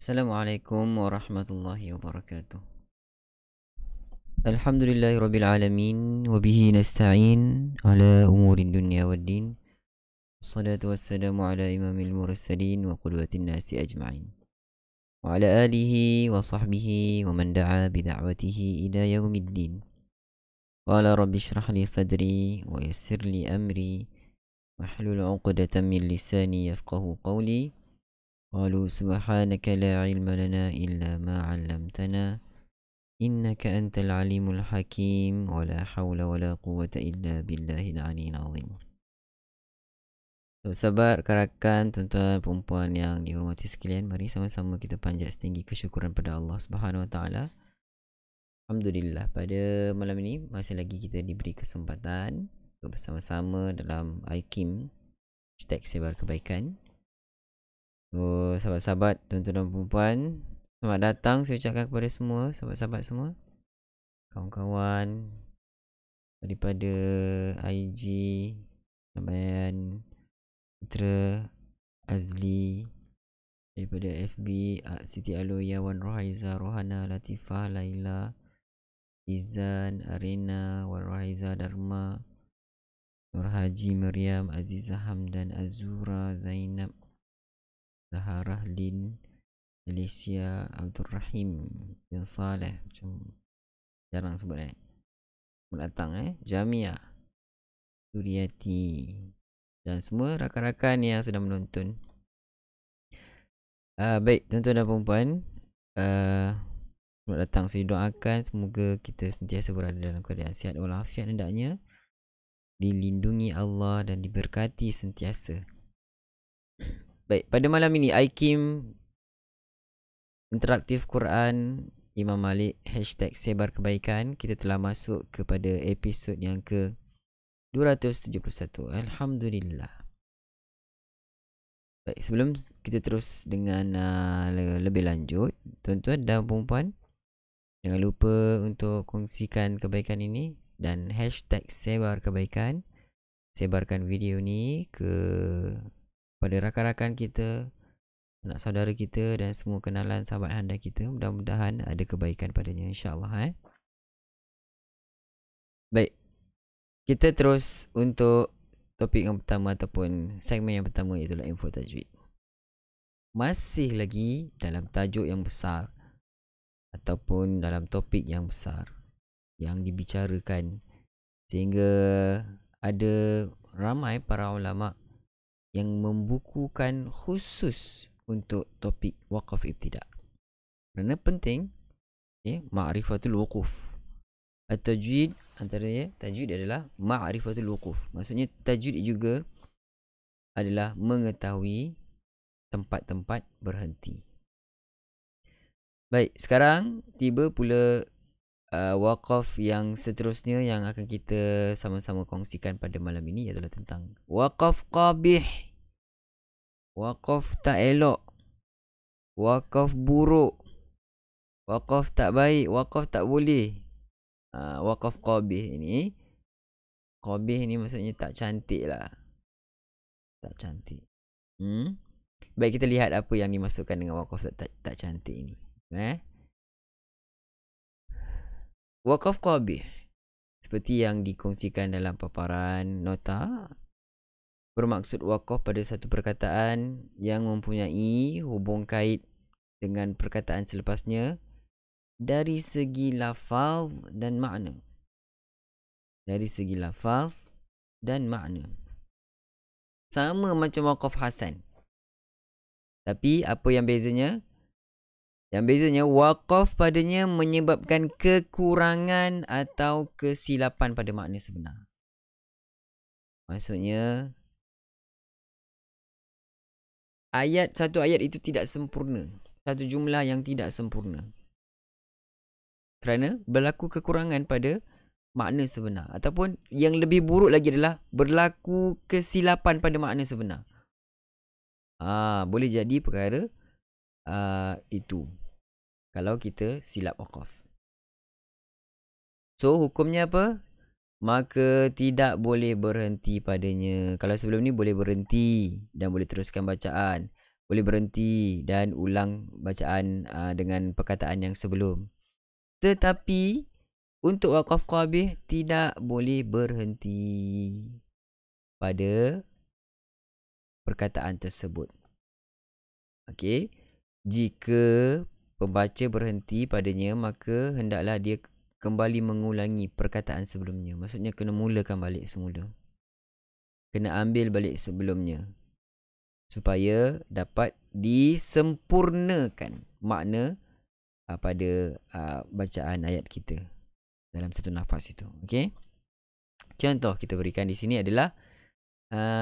Assalamualaikum warahmatullahi wabarakatuh. Alhamdulillahirrabbilalamin. Wabihi nasta'in ala umurin dunia waddin. Assalatu wassalamu ala imamil mursalin wa qudwatin nasi ajma'in, wa ala alihi wa sahbihi wa man da'a bida'watihi ila yaumiddin. Qala rabbi shrah li sadri wa yassir li amri wahlul 'uqdatam min lisani yafqahu qawli. Qalu subhanaka la ilma lana illa ma 'allamtana innaka antal alimul hakim wa la hawla wa la quwwata illa billahil aliyyil azim. Sahabat, rakan, tuan-tuan, perempuan yang dihormati sekalian, mari sama-sama kita panjat setinggi kesyukuran pada Allah Subhanahu wa taala. Alhamdulillah, pada malam ini masih lagi kita diberi kesempatan bersama-sama dalam IKIM #SebarKebaikan. So, sahabat-sahabat, tuan-tuan dan perempuan, selamat datang saya ucapkan kepada semua sahabat-sahabat semua, kawan-kawan daripada IG, Namayan, Mitra, Azli, daripada FB, Siti Aloya, Wan Rohaiza, Rohana, Latifah, Laila, Izan, Arena, Wan Rohaiza, Dharma, Nur Haji, Maryam, Aziza, Hamdan, Azura, Zainab, Zaharah, Lin, Alicia, Abdul Rahim, yang Saleh, macam jarang sebut datang Jamia, Suriati, dan semua rakan-rakan yang sedang menonton. Baik, tuan-tuan dan perempuan, selamat datang. Saya doakan semoga kita sentiasa berada dalam keadaan sihat walafiat hendaknya, dilindungi Allah dan diberkati sentiasa. Baik, pada malam ini IKIM Interaktif Quran Imam Malik #SebarKebaikan, kita telah masuk kepada episod yang ke 271. Alhamdulillah. Baik, sebelum kita terus dengan lebih lanjut, tuan-tuan dan perempuan, jangan lupa untuk kongsikan kebaikan ini dan #SebarKebaikan. Sebarkan video ni pada rakan-rakan kita, anak saudara kita dan semua kenalan sahabat anda kita. Mudah-mudahan ada kebaikan padanya, insyaAllah. Baik, kita terus untuk topik yang pertama ataupun segmen yang pertama, iaitu info tajwid. Masih lagi dalam tajuk yang besar ataupun dalam topik yang besar yang dibicarakan, sehingga ada ramai para ulama yang membukukan khusus untuk topik waqaf ibtida. Kerana penting ma'rifatul wuquf. At-tajwid, antaranya tajwid adalah ma'rifatul wuquf. Maksudnya tajwid juga adalah mengetahui tempat-tempat berhenti. Baik, sekarang tiba pula waqaf yang seterusnya yang akan kita sama-sama kongsikan pada malam ini, adalah tentang waqaf qabih, waqaf tak elok, waqaf buruk, waqaf tak baik, waqaf tak boleh. Waqaf qabih ini, qabih ni maksudnya tak cantik lah, tak cantik. Baik, kita lihat apa yang dimasukkan dengan waqaf tak cantik ini. Waqaf qabih, seperti yang dikongsikan dalam paparan nota, bermaksud waqaf pada satu perkataan yang mempunyai hubung kait dengan perkataan selepasnya dari segi lafaz dan makna. Dari segi lafaz dan makna. Sama macam waqaf hasan. Tapi apa yang bezanya? Yang bezanya, waqaf padanya menyebabkan kekurangan atau kesilapan pada makna sebenar. Maksudnya, satu ayat itu tidak sempurna. Satu jumlah yang tidak sempurna. Kerana berlaku kekurangan pada makna sebenar. Ataupun yang lebih buruk lagi adalah berlaku kesilapan pada makna sebenar. Boleh jadi perkara itu kalau kita silap waqaf. So, hukumnya apa? Maka tidak boleh berhenti padanya. Kalau sebelum ni boleh berhenti dan boleh teruskan bacaan. boleh berhenti dan ulang bacaan dengan perkataan yang sebelum. Tetapi untuk waqaf qabih tidak boleh berhenti pada perkataan tersebut. Okey, jika pembaca berhenti padanya, maka hendaklah dia kembali mengulangi perkataan sebelumnya. Maksudnya kena mulakan balik semula. Kena ambil balik sebelumnya supaya dapat disempurnakan makna pada bacaan ayat kita dalam satu nafas itu. Okey. Contoh kita berikan di sini adalah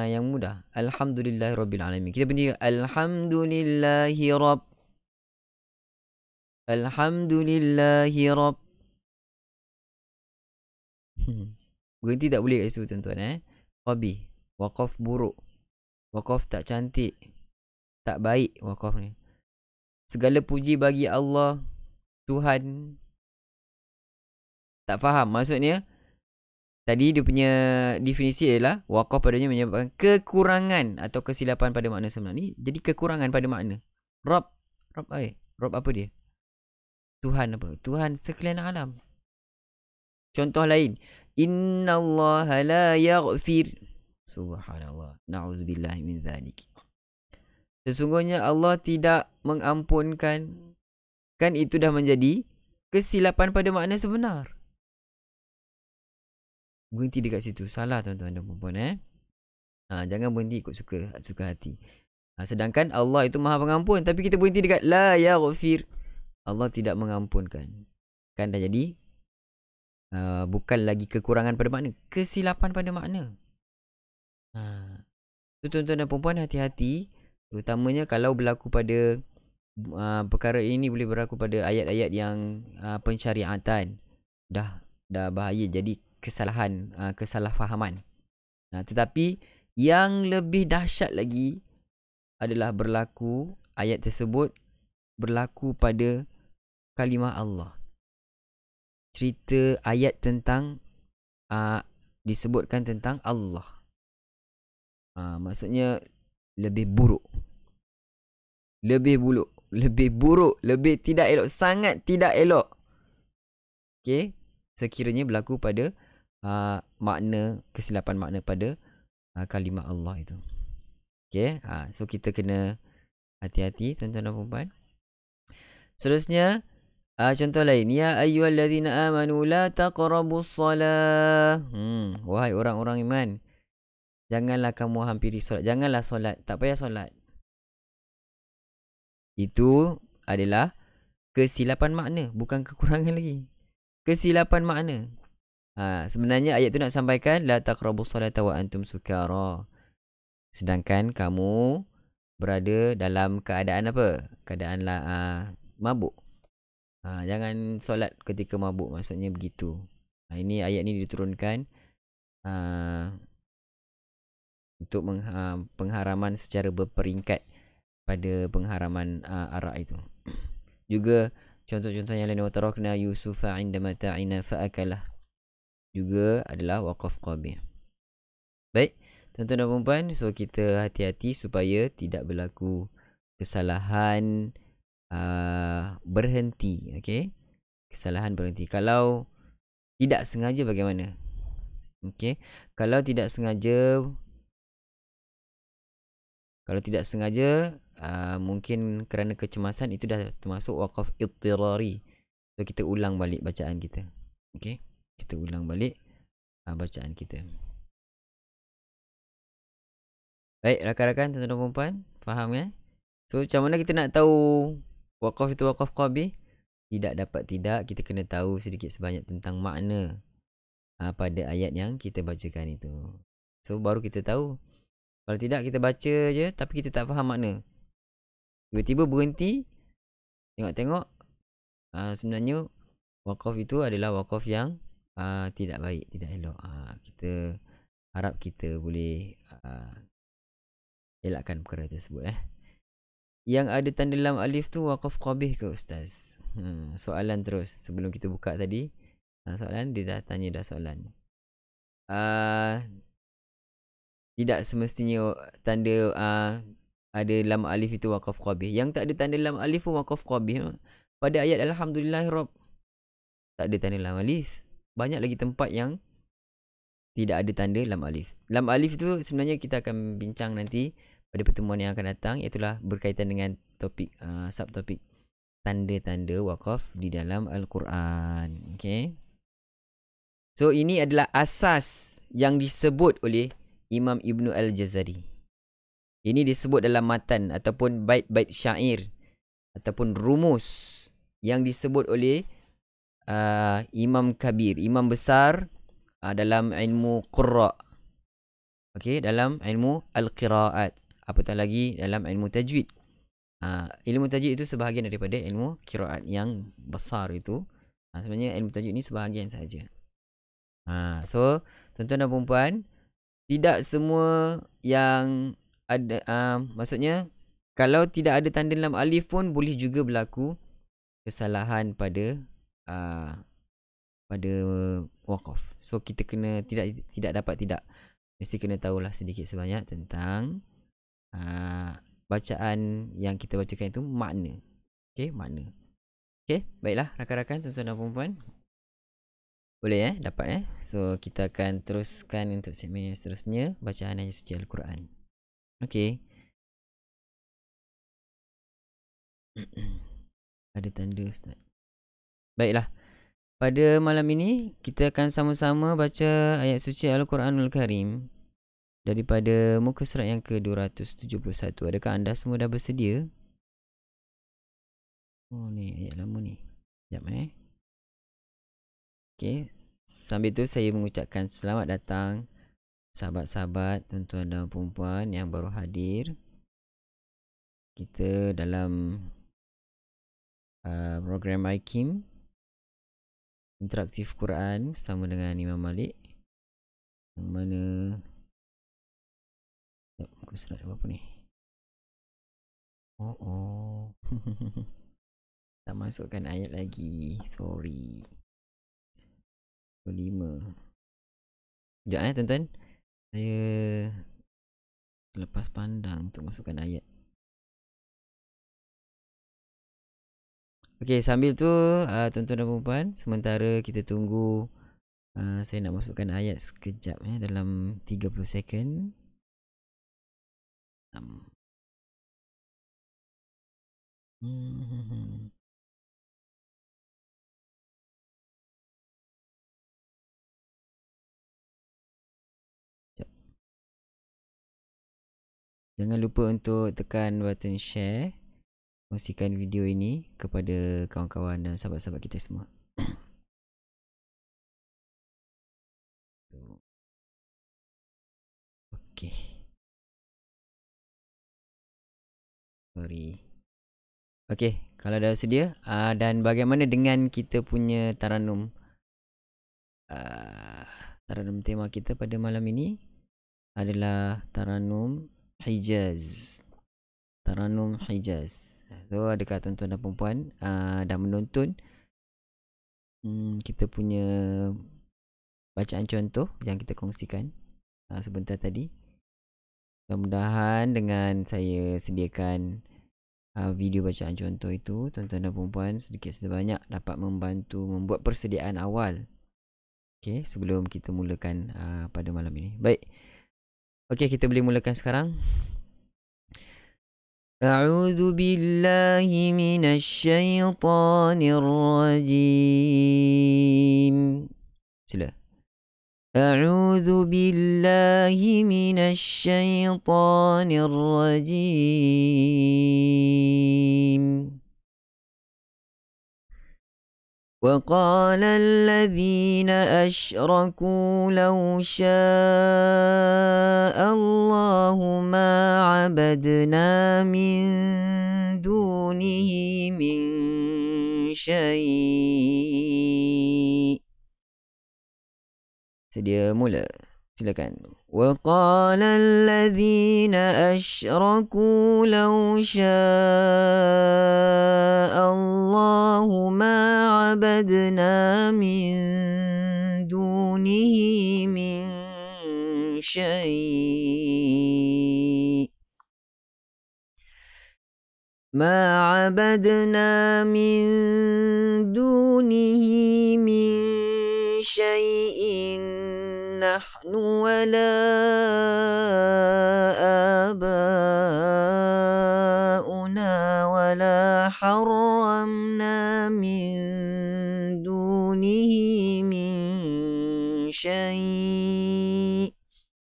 yang mudah. Alhamdulillahirabbil alamin. Kita berhenti Alhamdulillahi berhenti tak boleh kat situ tuan-tuan Qabih, waqaf buruk, waqaf tak cantik, tak baik waqaf ni. Segala puji bagi Allah, Tuhan. Tak faham maksudnya. Tadi dia punya definisi adalah waqaf padanya menyebabkan kekurangan atau kesilapan pada makna sebenar. Ni jadi kekurangan pada makna. Rabb apa dia? Tuhan apa? Tuhan sekalian alam. Contoh lain, innallaha la yaghfir. Subhanallah. Na'udzubillahi min dzalik. Sesungguhnya Allah tidak mengampunkan. Kan itu dah menjadi kesilapan pada makna sebenar. Berhenti dekat situ. Salah tuan-tuan dan puan-puan jangan berhenti ikut suka hati. Sedangkan Allah itu Maha Pengampun, tapi kita berhenti dekat la yaghfir. Allah tidak mengampunkan. Kan dah jadi bukan lagi kekurangan pada makna, kesilapan pada makna. Tuan-tuan dan puan-puan, hati-hati, terutamanya kalau berlaku pada perkara ini boleh berlaku pada ayat-ayat yang pensyariatan. Dah bahaya jadi kesalahan, kesalahfahaman. Tetapi yang lebih dahsyat lagi adalah berlaku ayat tersebut berlaku pada kalimah Allah. Cerita ayat tentang disebutkan tentang Allah. Maksudnya lebih buruk, lebih tidak elok, sangat tidak elok. Okey, sekiranya berlaku pada makna, kesilapan makna pada kalimah Allah itu. Okey, so kita kena hati-hati tuan-tuan dan puan-puan. Seterusnya, contoh lain, ya ayyuhallazina amanu la taqrabus salah. Wahai orang-orang iman, janganlah kamu hampiri solat. Janganlah solat, tak payah solat. Itu adalah kesilapan makna, bukan kekurangan lagi. Kesilapan makna. Sebenarnya ayat tu nak sampaikan la taqrabus salata wa antum sukara. Sedangkan kamu berada dalam keadaan apa? Keadaan mabuk. Jangan solat ketika mabuk, maksudnya begitu. Ini ayat ni diturunkan untuk pengharaman secara berperingkat pada pengharaman arak itu. Juga contoh-contoh yang lain, wa tarakna yusufa 'inda mata'ina fa'akalah, juga adalah waqaf qabih. Baik, tuan-tuan dan puan-puan, so kita hati-hati supaya tidak berlaku kesalahan berhenti. Okey, kesalahan berhenti. Kalau tidak sengaja bagaimana? Okey, kalau tidak sengaja mungkin kerana kecemasan, itu dah termasuk waqaf idtirari. So kita ulang balik bacaan kita. Okey, kita ulang balik bacaan kita. Baik, rakan-rakan, tuan-tuan dan puan-puan, faham So macam mana kita nak tahu waqaf itu waqaf qabih? Tidak kita kena tahu sedikit sebanyak tentang makna pada ayat yang kita bacakan itu. So baru kita tahu. Kalau tidak, kita baca je tapi kita tak faham makna. Tiba-tiba berhenti, tengok-tengok, sebenarnya waqaf itu adalah waqaf yang tidak baik, tidak elok. Kita harap kita boleh elakkan perkara tersebut. Yang ada tanda lam alif tu waqaf qabih ke ustaz? Soalan terus sebelum kita buka tadi. Soalan dia dah tanya dah soalan. Tidak semestinya tanda ada lam alif itu waqaf qabih. Yang tak ada tanda lam alif pun waqaf qabih. Pada ayat alhamdulillah Rabb tak ada tanda lam alif. Banyak lagi tempat yang tidak ada tanda lam alif. Lam alif tu sebenarnya kita akan bincang nanti pada pertemuan yang akan datang, iaitu berkaitan dengan topik subtopik tanda-tanda waqaf di dalam Al-Quran. Okay. So ini adalah asas yang disebut oleh Imam Ibnu Al-Jazari. Ini disebut dalam matan ataupun bait-bait syair ataupun rumus yang disebut oleh Imam Kabir, Imam besar dalam ilmu Qurra. Okey, dalam ilmu Al-Qiraat. Apatah lagi dalam ilmu Tajwid. Ilmu Tajwid itu sebahagian daripada ilmu Qiraat yang besar itu. Sebenarnya ilmu Tajwid ni sebahagian saja. So, tuan-tuan dan puan-puan, tidak semua yang ada, maksudnya kalau tidak ada tanda lam alif pun boleh juga berlaku kesalahan pada waqaf. So kita kena tidak dapat mesti kena tahulah sedikit sebanyak tentang bacaan yang kita bacakan itu makna. Okey, makna. Okey, baiklah rakan-rakan, tuan-tuan dan puan-puan. Boleh dapat So kita akan teruskan untuk segmen yang seterusnya, bacaan ayat suci Al-Quran. Okey. Ada tanda Ustaz. Baiklah. Pada malam ini kita akan sama-sama baca ayat suci Al-Quranul Karim daripada muka surat yang ke-271. Adakah anda semua dah bersedia? Oh ni ayat lama ni. Sekejap Okey, sambil tu saya mengucapkan selamat datang sahabat-sahabat, tuan-tuan dan puan-puan yang baru hadir. Kita dalam program IKIM Interaktif Quran bersama dengan Imam Malik, yang mana muka surat apa ni? Tak masukkan ayat lagi. Sorry. 5. Sekejap tuan-tuan. Saya lepas pandang untuk masukkan ayat. Okey, sambil tu tuan-tuan dan puan-puan, sementara kita tunggu saya nak masukkan ayat sekejap dalam 30 second. Jangan lupa untuk tekan button share, kongsikan video ini kepada kawan-kawan dan sahabat-sahabat kita semua. Okey. Sorry. Okey, kalau dah sedia, dan bagaimana dengan kita punya taranum tema kita pada malam ini adalah taranum Hijaz. Taranum Hijaz. So adakah tuan-tuan dan puan-puan dah menonton kita punya bacaan contoh yang kita kongsikan sebentar tadi? Mudah-mudahan dengan saya sediakan video bacaan contoh itu, tuan-tuan dan puan-puan sedikit sebanyak dapat membantu membuat persediaan awal. Okey, sebelum kita mulakan pada malam ini. Baik. Okey, kita boleh mulakan sekarang. A'udzu billahi minasy syaithanir rajim. Sila. A'udzu billahi minasy syaithanir rajim. وقال الذين أشركوا لو شاء الله ما عبدنا من دونه من شيء. Sedia mula. Silakan. وقال الذين أشركوا لو شاء الله ما عبدنا من دونه من شيء. ما عبدنا من دونه من شيء نحن ولا آباؤنا ولا حرمنا من دونه من شيء.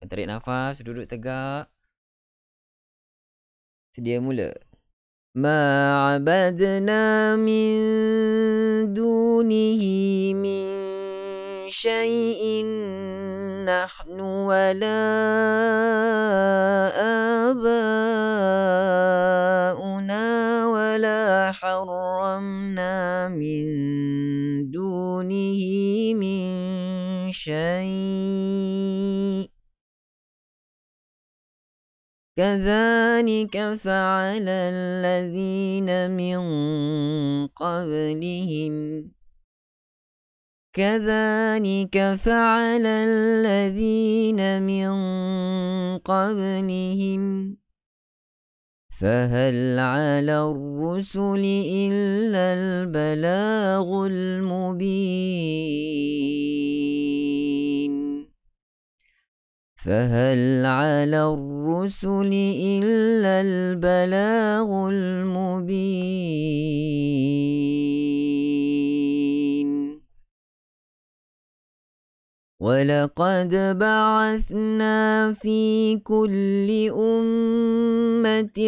Tarik nafas, duduk tegak. Sedia mula. ما عبدنا من دونه من شيء نحن ولا آباؤنا ولا حرمنا من دونه من شيء كذلك فعل الذين من قبلهم كذلك فعل الذين من قبلهم فهل على الرسل إلا البلاغ المبين فهل على الرسل إلا البلاغ المبين ولقد بعثنا في كل أمة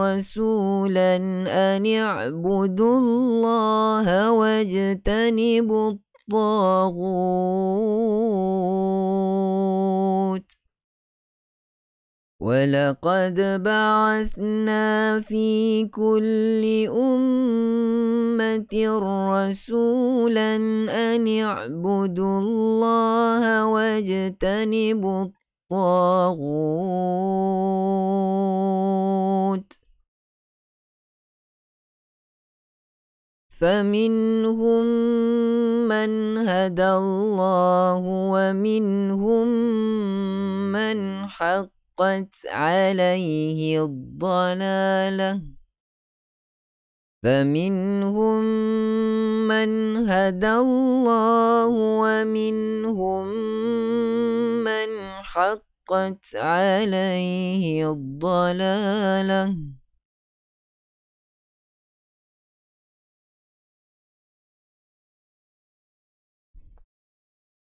رسولا أن اعبدوا الله واجتنبوا الطاغوت ولقد بعثنا في كل أمة رسولا أن اعبدوا الله واجتنبوا الطاغوت فمنهم من هدى الله ومنهم من حقت عليه الضلالة فمنهم من هدى الله ومنهم من حقت عليه الضلالة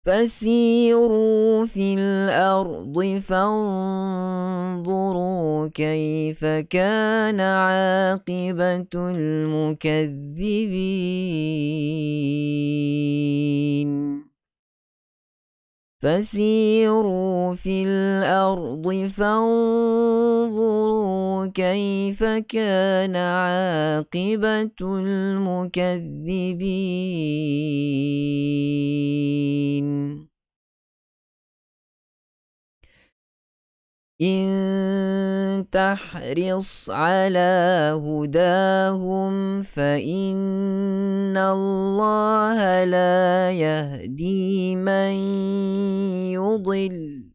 فسيروا في الأرض فانظروا كيف كان عاقبة المكذبين فسيروا في الأرض فانظروا كيف كان عاقبة المكذبين إن تحرص على هداهم فإن الله لا يهدي من يضل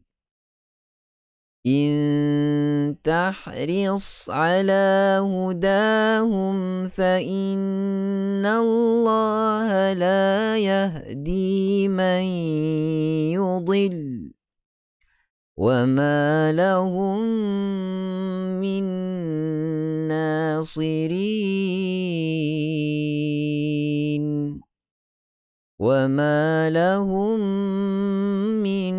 إن تحرص على هداهم فإن الله لا يهدي من يضل وما لهم من ناصرين وما لهم من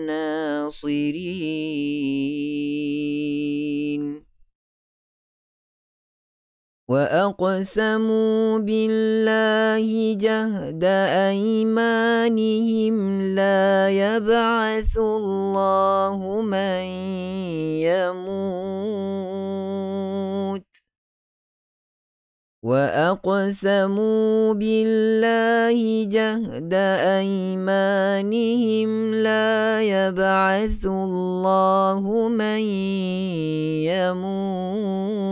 ناصرين وأقسموا بالله جهد أيمانهم لا يبعث الله من يموت وأقسموا بالله جهد أيمانهم لا يبعث الله من يموت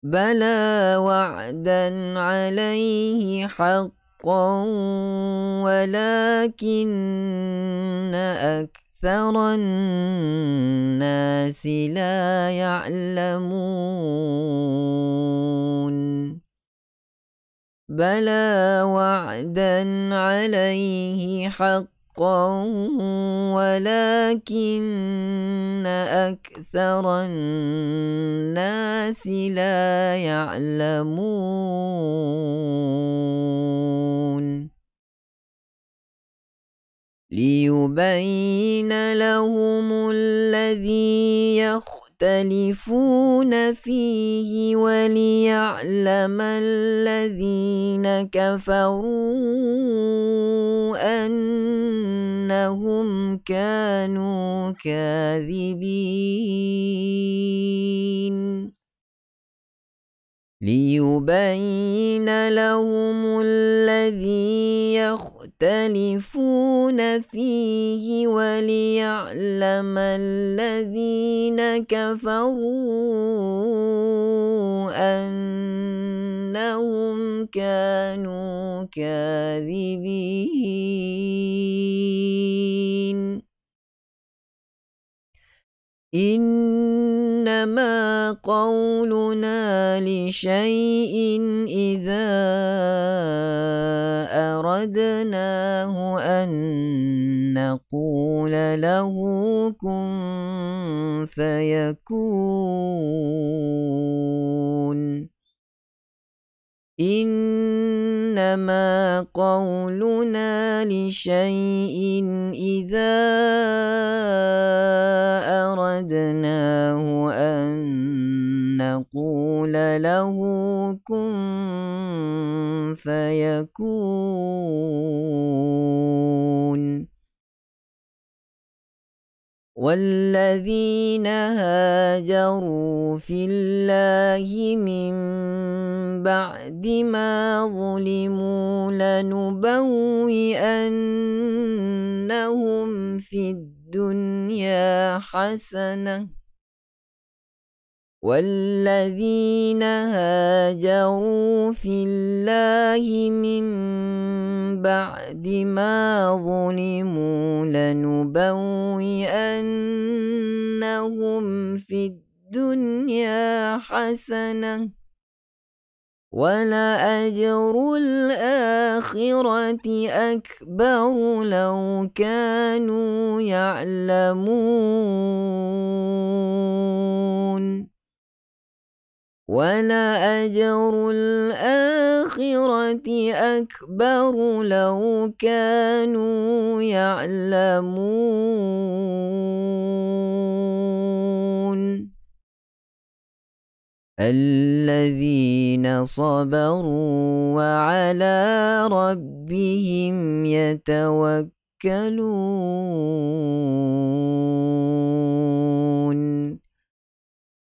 بلى وعدا عليه حقا ولكن أكثر الناس لا يعلمون بلى وعدا عليه حقا ولكن أكثر الناس لا يعلمون ليبين لهم الذي يختلفون فيه وليعلم الذين كفروا أنهم كانوا كاذبين ليبين لهم الذي يختلفون فيه وليعلم الذين كفروا أنهم كانوا كاذبين إنما قولنا لشيء إذا أردناه أن نقول له كن فيكون إنما قولنا لشيء إذا أردناه أن نقول له كن فيكون والذين هاجروا في الله من بعد ما ظلموا لنبوئنهم في الدنيا حسنة والذين هاجروا في الله من بعد ما ظلموا لنبوئنهم في الدنيا حسنة ولأجر الآخرة أكبر لو كانوا يعلمون ولأجر الآخرة أكبر لو كانوا يعلمون الذين صبروا وعلى ربهم يتوكلون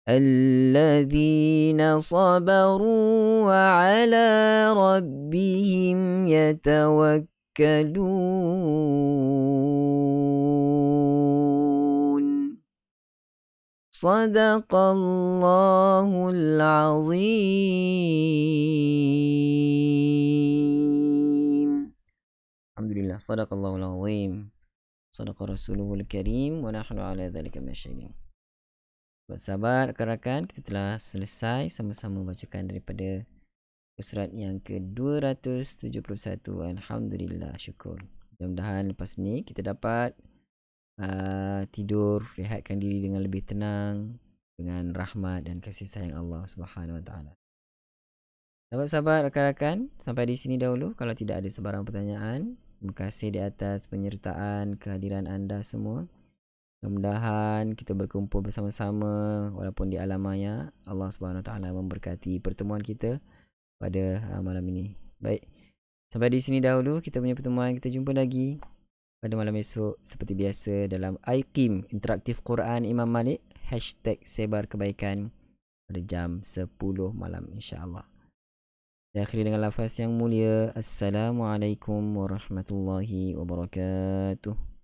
الذين صبروا وعلى ربهم يتوكلون صدق الله العظيم. الحمد لله صدق الله العظيم صدق رسوله الكريم ونحن على ذلك من الشهيدين. Sahabat rakan-rakan, kita telah selesai sama-sama bacakan daripada surat yang ke-271. Alhamdulillah, syukur. Mudah-mudahan lepas ni kita dapat tidur, rehatkan diri dengan lebih tenang, dengan rahmat dan kasih sayang Allah Subhanahu Wa Taala. Sahabat-sahabat rakan-rakan, sampai di sini dahulu. Kalau tidak ada sebarang pertanyaan, terima kasih di atas penyertaan kehadiran anda semua. Mudah-mudahan kita berkumpul bersama-sama walaupun di alam maya. Allah Subhanahu Wa Taala memberkati pertemuan kita pada malam ini. Baik, sampai di sini dahulu kita punya pertemuan. Kita jumpa lagi pada malam esok seperti biasa dalam IQIM Interaktif Quran Imam Malik #sebarkebaikan pada jam 10 malam insya-Allah. Saya akhiri dengan lafaz yang mulia. Assalamualaikum warahmatullahi wabarakatuh.